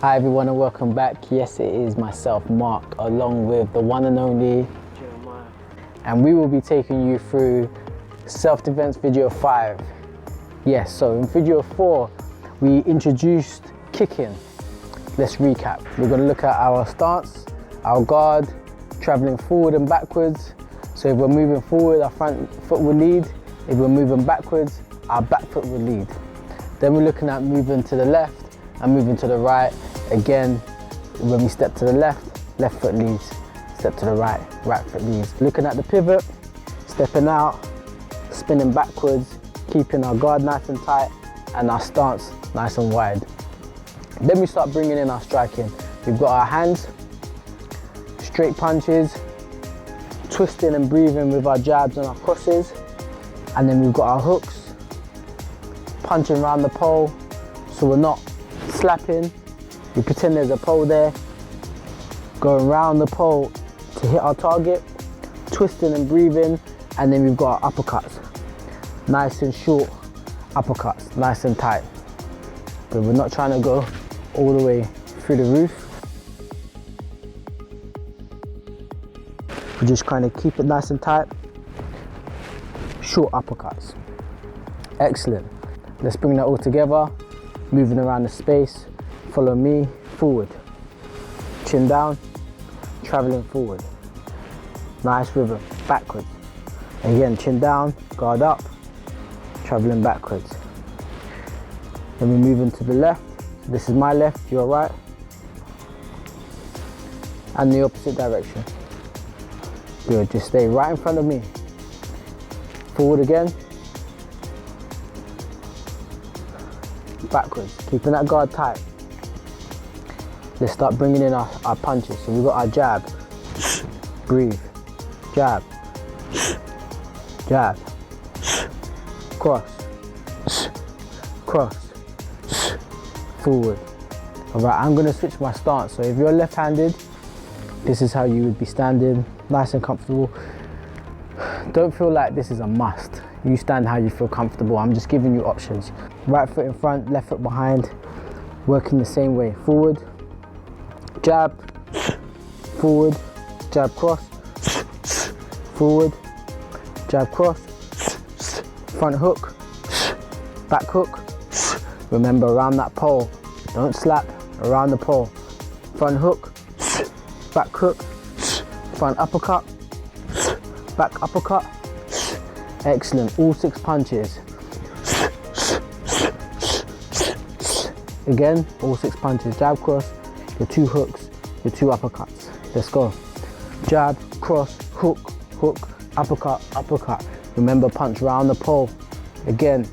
Hi everyone and welcome back. Yes, it is myself, Mark, along with the one and only Jeremiah. And we will be taking you through self-defense video 5. Yes, so in video 4, we introduced kicking. Let's recap. We're going to look at our stance, our guard, traveling forward and backwards. So if we're moving forward, our front foot will lead. If we're moving backwards, our back foot will lead. Then we're looking at moving to the left and moving to the right. Again, when we step to the left, left foot leads. Step to the right, right foot leads. Looking at the pivot, stepping out, spinning backwards, keeping our guard nice and tight and our stance nice and wide. Then we start bringing in our striking. We've got our hands, straight punches, twisting and breathing with our jabs and our crosses. And then we've got our hooks, punching around the pole, so we're not slapping. We pretend there's a pole there, going around the pole to hit our target, twisting and breathing, and then we've got our uppercuts. Nice and short uppercuts, nice and tight. But we're not trying to go all the way through the roof. We're just trying to keep it nice and tight. Short uppercuts. Excellent. Let's bring that all together, moving around the space. Follow me, forward. Chin down, traveling forward. Nice rhythm, backwards. Again, chin down, guard up, traveling backwards. Then we move into the left. This is my left, your right. And the opposite direction. Good, just stay right in front of me. Forward again. Backwards, keeping that guard tight. Let's start bringing in our punches. So we've got our jab, breathe, jab, jab, cross, cross, forward. All right, I'm gonna switch my stance. So if you're left-handed, this is how you would be standing, nice and comfortable. Don't feel like this is a must. You stand how you feel comfortable. I'm just giving you options. Right foot in front, left foot behind, working the same way. Forward, jab, forward, jab cross, forward, jab cross, front hook, back hook. Remember, around that pole, don't slap, around the pole. Front hook, back hook, front uppercut, back uppercut. Excellent, all 6 punches. Again, all 6 punches, jab cross, your 2 hooks, your 2 uppercuts. Let's go. Jab, cross, hook, hook, uppercut, uppercut. Remember, punch round the pole. Again,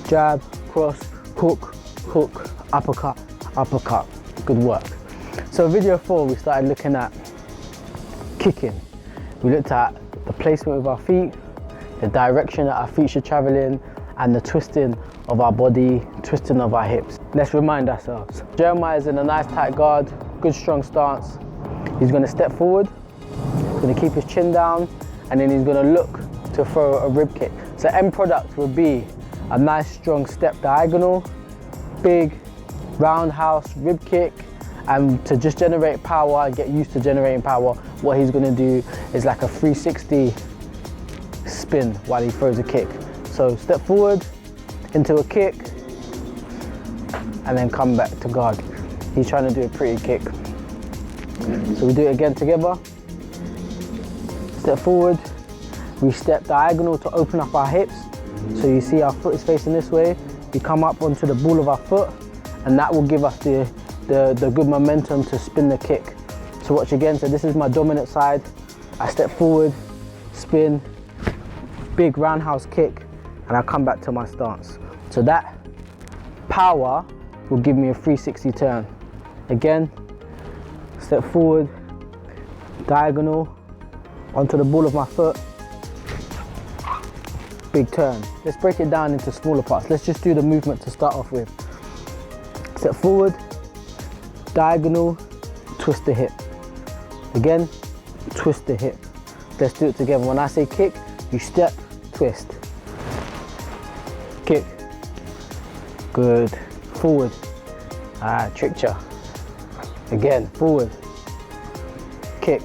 jab, cross, hook, hook, uppercut, uppercut. Good work. So video 4, we started looking at kicking. We looked at the placement of our feet, the direction that our feet should travel in, and the twisting of our body, twisting of our hips. Let's remind ourselves. Jeremiah is in a nice tight guard, good strong stance. He's gonna step forward, he's gonna keep his chin down, and then he's gonna look to throw a rib kick. So end product would be a nice strong step diagonal, big roundhouse rib kick, and to just generate power, get used to generating power, what he's gonna do is like a 360 spin while he throws a kick. So step forward into a kick and then come back to guard. He's trying to do a pretty kick. So we do it again together. Step forward, we step diagonal to open up our hips. So you see our foot is facing this way. We come up onto the ball of our foot and that will give us the good momentum to spin the kick. So watch again, so this is my dominant side. I step forward, spin, big roundhouse kick, and I come back to my stance. So that power will give me a 360 turn. Again, step forward, diagonal, onto the ball of my foot, big turn. Let's break it down into smaller parts. Let's just do the movement to start off with. Step forward, diagonal, twist the hip. Again, twist the hip. Let's do it together. When I say kick, you step, twist. Kick. Good. Forward. Tricked ya. Again, forward, kick,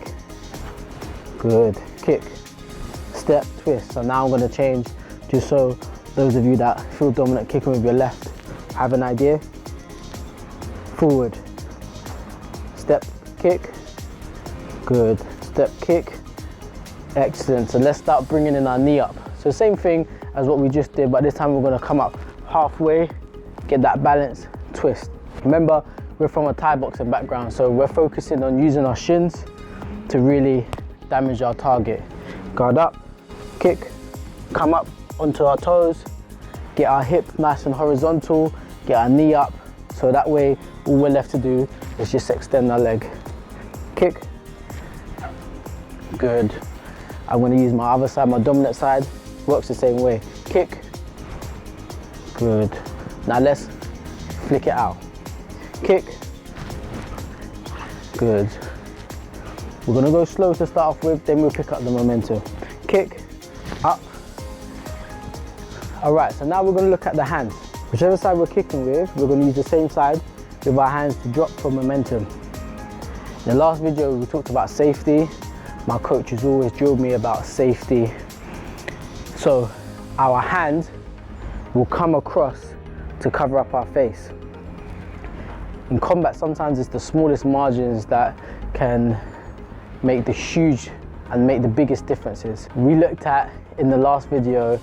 good, kick, step, twist. So now I'm going to change, just so those of you that feel dominant kicking with your left have an idea. Forward, step, kick, good, step, kick, excellent. So let's start bringing in our knee up. So same thing as what we just did, but this time we're going to come up halfway, get that balance, twist. Remember, we're from a Thai boxing background, so we're focusing on using our shins to really damage our target. Guard up, kick, come up onto our toes, get our hip nice and horizontal, get our knee up, so that way all we're left to do is just extend our leg. Kick, good. I'm going to use my other side, my dominant side, works the same way. Kick, good. Now let's flick it out. Kick, good. We're going to go slow to start off with, then we'll pick up the momentum. Kick, up. All right, so now we're going to look at the hands. Whichever side we're kicking with, we're going to use the same side with our hands to drop for momentum. In the last video, we talked about safety. My coach has always drilled me about safety. So our hand will come across to cover up our face. In combat, sometimes it's the smallest margins that can make the huge and make the biggest differences. We looked at, in the last video,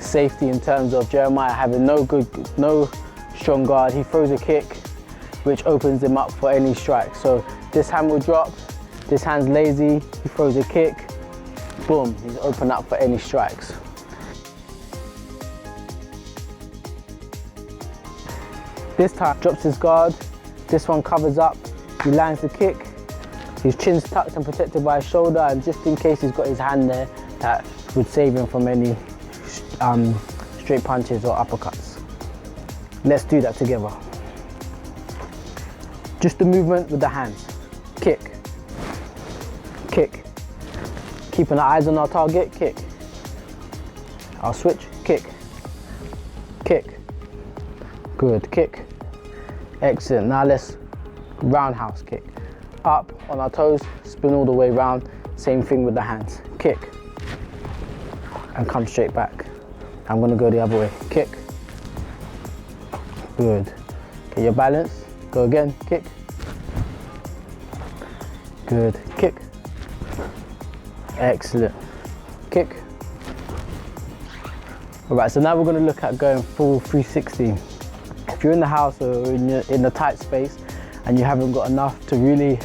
safety in terms of Jeremiah having no strong guard. He throws a kick, which opens him up for any strike. So this hand will drop, this hand's lazy, he throws a kick, boom, he's open up for any strikes. This time, drops his guard, this one covers up, he lands the kick, his chin's tucked and protected by his shoulder, and just in case he's got his hand there, that would save him from any straight punches or uppercuts. Let's do that together. Just the movement with the hands. Kick, kick. Keeping our eyes on our target, kick. I'll switch, kick, kick. Good, kick. Excellent. Now let's roundhouse kick. Up on our toes, spin all the way round. Same thing with the hands. Kick. And come straight back. I'm gonna go the other way. Kick. Good. Get your balance. Go again. Kick. Good. Kick. Excellent. Kick. All right, so now we're gonna look at going full 360. If you're in the house or in the tight space and you haven't got enough to really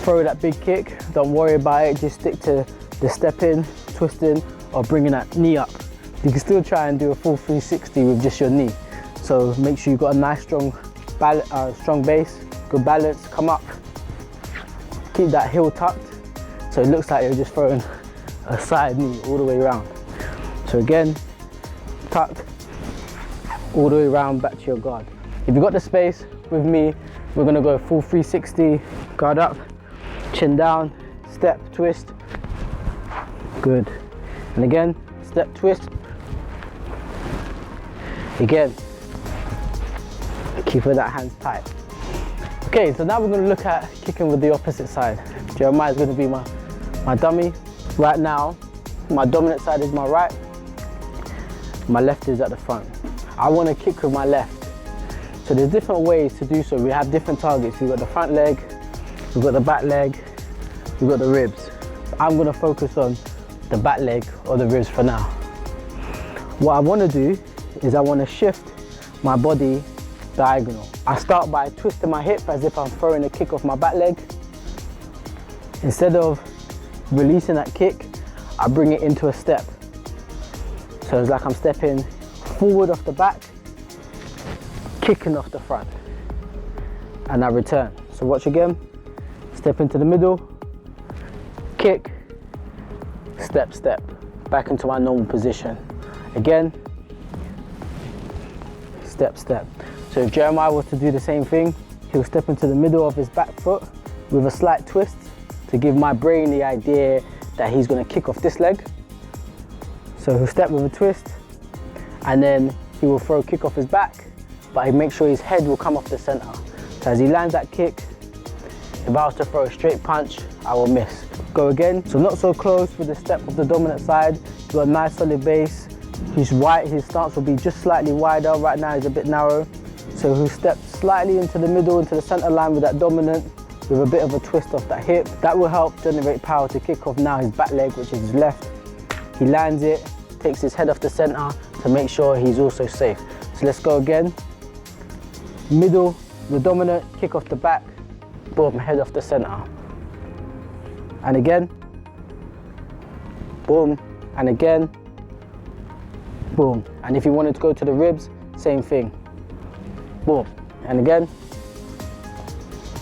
throw that big kick, don't worry about it. Just stick to the step in, twisting, or bringing that knee up. You can still try and do a full 360 with just your knee. So make sure you've got a nice strong base, good balance, come up. Keep that heel tucked so it looks like you're just throwing a side knee all the way around. So again, tucked, all the way around back to your guard. If you've got the space with me, we're gonna go full 360, guard up, chin down, step, twist, good. And again, step, twist, again, keeping that hands tight. Okay, so now we're gonna look at kicking with the opposite side. Jeremiah's gonna be my dummy. Right now, my dominant side is my right, my left is at the front. I wanna kick with my left. So there's different ways to do so. We have different targets. We've got the front leg, we've got the back leg, we've got the ribs. I'm gonna focus on the back leg or the ribs for now. What I wanna do is I wanna shift my body diagonal. I start by twisting my hip as if I'm throwing a kick off my back leg. Instead of releasing that kick, I bring it into a step. So it's like I'm stepping forward off the back, kicking off the front, and I return. So watch again, step into the middle, kick, step, step, back into my normal position. Again, step, step. So if Jeremiah was to do the same thing, he'll step into the middle of his back foot with a slight twist to give my brain the idea that he's gonna kick off this leg. So he'll step with a twist, and then he will throw a kick off his back, but he makes sure his head will come off the center. So as he lands that kick, If I was to throw a straight punch, I will miss. Go again, so not so close with the step of the dominant side. You've got a nice solid base. His stance will be just slightly wider. Right now he's a bit narrow. So he'll step slightly into the middle, into the center line with that dominant, with a bit of a twist off that hip. That will help generate power to kick off now his back leg, which is his left. He lands it, takes his head off the center to make sure he's also safe. So let's go again. Middle, the dominant, kick off the back, boom, head off the center. And again, boom, and again, boom. And if you wanted to go to the ribs, same thing, boom, and again.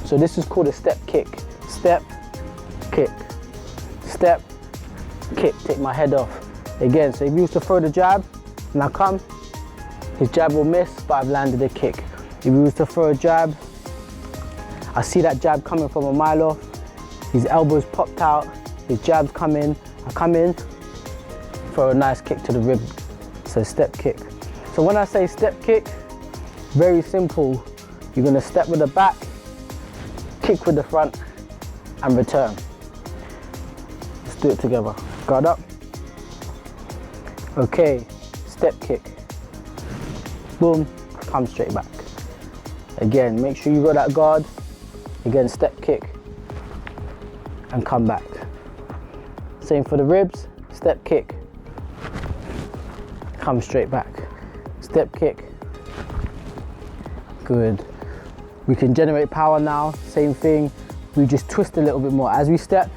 So this is called a step kick. Step, kick, step, kick, take my head off. Again, so if you used to throw the jab, and I come, his jab will miss, but I've landed a kick. If you used to throw a jab, I see that jab coming from a mile off, his elbows popped out, his jab's come in, I come in, throw a nice kick to the rib. So step kick. So when I say step kick, very simple. You're gonna step with the back, kick with the front, and return. Let's do it together. Guard up. Okay, step kick. Boom, come straight back. Again, make sure you got that guard. Again, step kick, and come back. Same for the ribs, step kick, come straight back. Step kick, good. We can generate power now, same thing. We just twist a little bit more. As we step,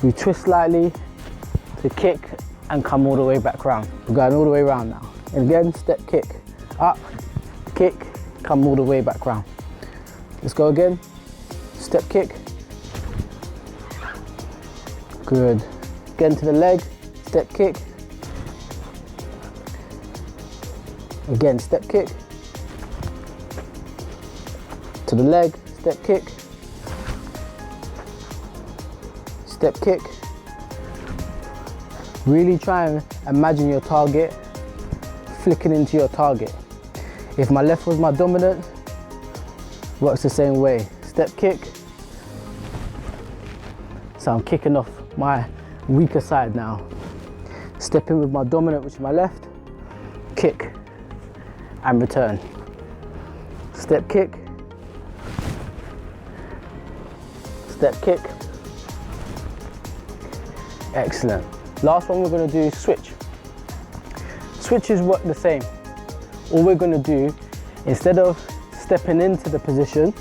we twist slightly to kick and come all the way back round. We're going all the way around now. And again, step kick, up, kick, come all the way back round. Let's go again. Step kick. Good. Again to the leg, step kick. Again, step kick. To the leg, step kick. Step kick. Really try and imagine your target, flicking into your target. If my left was my dominant, works the same way. Step kick. So I'm kicking off my weaker side now. Step in with my dominant, which is my left, kick, and return. Step kick, step kick. Excellent. Last one we're gonna do is switch. Switches work the same. All we're gonna do, instead of stepping into the position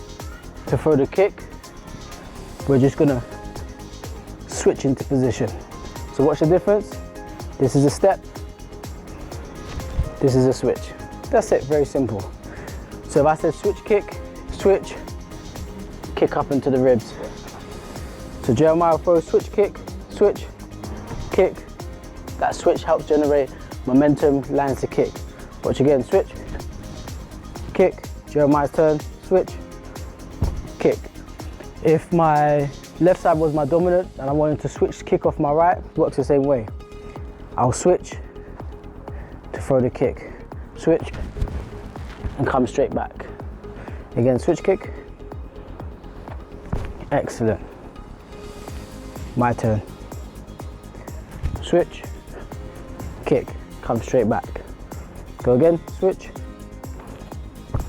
to throw the kick, we're just gonna switch into position. So what's the difference? This is a step, this is a switch. That's it, very simple. So if I said switch kick, switch, kick up into the ribs. So Jeremiah throws switch kick, switch, kick. That switch helps generate momentum, lands the kick. Watch again, switch, kick, Jeremiah's turn, switch, kick. If my left side was my dominant and I wanted to switch kick off my right, works the same way. I'll switch to throw the kick, switch, and come straight back. Again, switch kick. Excellent. My turn. Switch, kick, come straight back. Go again, switch.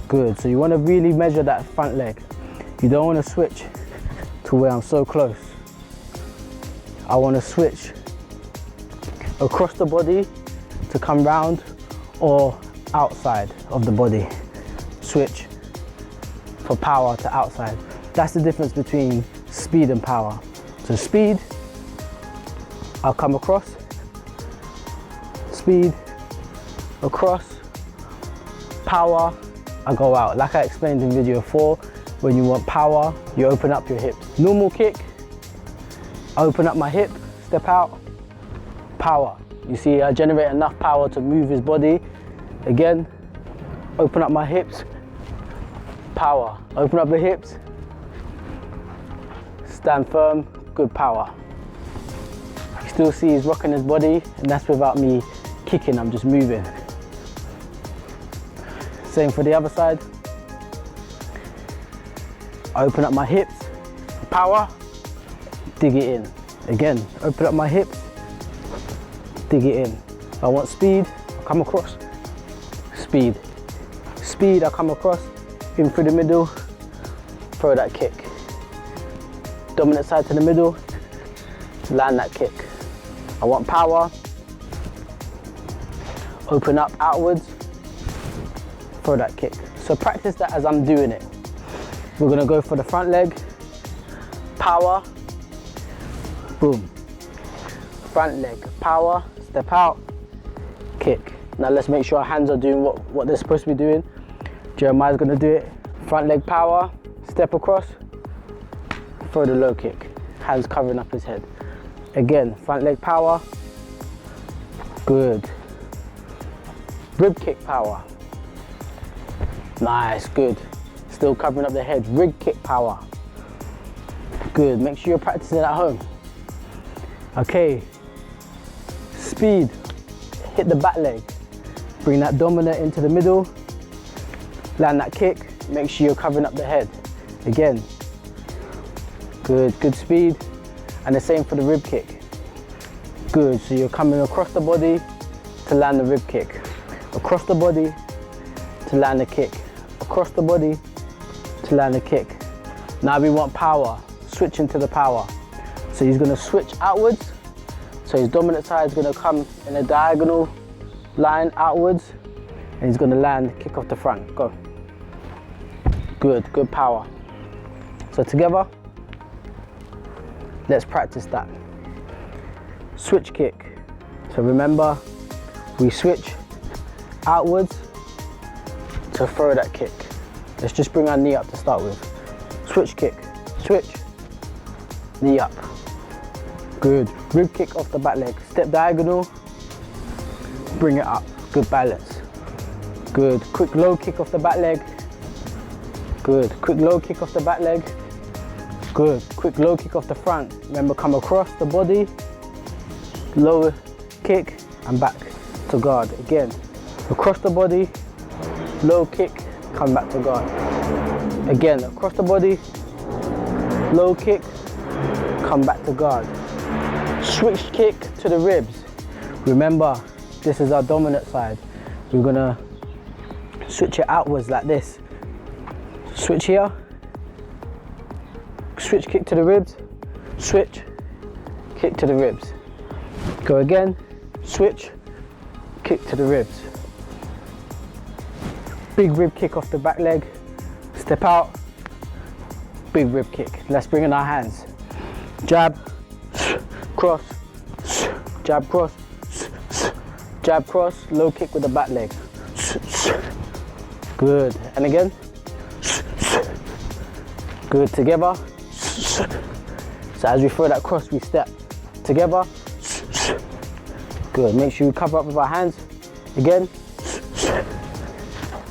Good, so you want to really measure that front leg. You don't want to switch to where I'm so close. I want to switch across the body to come round or outside of the body. Switch for power to outside. That's the difference between speed and power. So speed, I'll come across, speed, across, power, I go out. Like I explained in video 4, when you want power, you open up your hips. Normal kick, I open up my hip, step out, power. You see, I generate enough power to move his body. Again, open up my hips, power. Open up the hips, stand firm, good power. You still see he's rocking his body, and that's without me kicking, I'm just moving. Same for the other side. I open up my hips, Power, dig it in. Again, open up my hips, dig it in. If I want speed, I come across, speed. Speed, I come across, in through the middle, throw that kick. Dominant side to the middle, land that kick. I want power, open up outwards, throw that kick. So practice that as I'm doing it. We're gonna go for the front leg, power, boom. Front leg, power, step out, kick. Now let's make sure our hands are doing what they're supposed to be doing. Jeremiah's gonna do it. Front leg power, step across, throw the low kick. Hands covering up his head. Again, front leg power, good. Rib kick power, nice, good. Still covering up the head. Rib kick power, good. Make sure you're practicing it at home. Okay, speed, hit the back leg. Bring that dominant into the middle, land that kick, make sure you're covering up the head. Again, good, good speed. And the same for the rib kick. Good, so you're coming across the body to land the rib kick. Across the body to land the kick. Across the body to land the kick. Now we want power, switch into the power. So he's gonna switch outwards. So his dominant side is gonna come in a diagonal line outwards, and he's gonna land, kick off the front, go. Good, good power. So together, let's practice that. Switch kick. So remember, we switch outwards to throw that kick. Let's just bring our knee up to start with. Switch kick, switch, knee up. Good, rib kick off the back leg. Step diagonal, bring it up, good balance. Good, quick low kick off the back leg. Good, quick low kick off the back leg. Good, quick low kick off the front. Remember, come across the body, low kick, and back to guard. Again, across the body, low kick, come back to guard. Again, across the body, low kick, come back to guard. Switch kick to the ribs. Remember, this is our dominant side. We're gonna switch it outwards like this. Switch here, switch kick to the ribs, switch, kick to the ribs. Go again, switch, kick to the ribs. Big rib kick off the back leg, step out, big rib kick. Let's bring in our hands. Jab, cross, jab, cross, jab, cross, low kick with the back leg. Good, and again. Good, together. So as we throw that cross, we step together. Good, make sure you cover up with our hands. Again.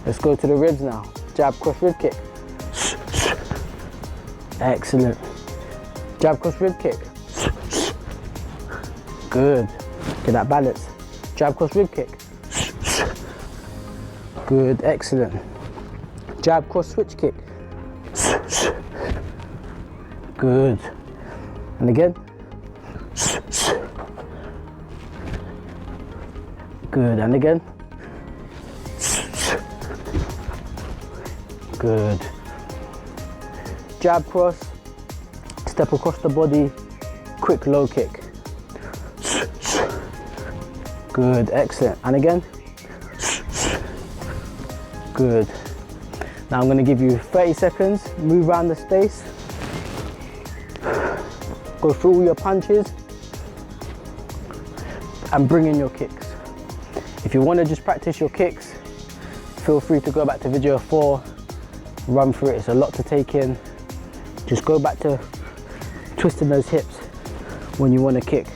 Let's go to the ribs now. Jab, cross, rib kick. Excellent. Jab, cross, rib kick. Good. Get that balance. Jab, cross, rib kick. Good, excellent. Jab, cross, switch kick. Good. And again. Good, and again. Good. Jab, cross, step across the body, quick low kick. Good, excellent. And again. Good. Now I'm going to give you 30 seconds, move around the space, go through all your punches, and bring in your kicks. If you want to just practice your kicks, feel free to go back to video 4, run through it. It's a lot to take in. Just go back to twisting those hips when you want to kick.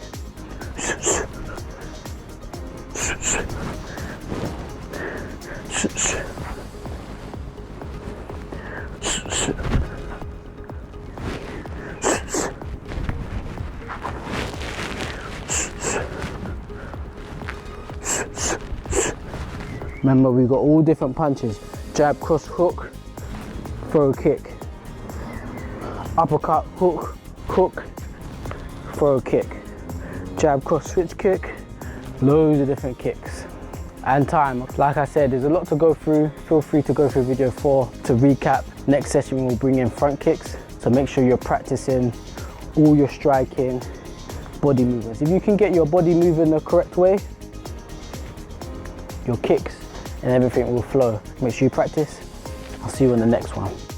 Remember, we've got all different punches. Jab, cross, hook, throw, kick. uppercut, hook, hook, throw kick, jab, cross, switch kick, loads of different kicks. And time. Like I said, there's a lot to go through. Feel free to go through video 4 to recap. Next session we'll bring in front kicks, so make sure you're practicing all your striking body movements. If you can get your body moving the correct way, your kicks and everything will flow. Make sure you practice. I'll see you in the next one.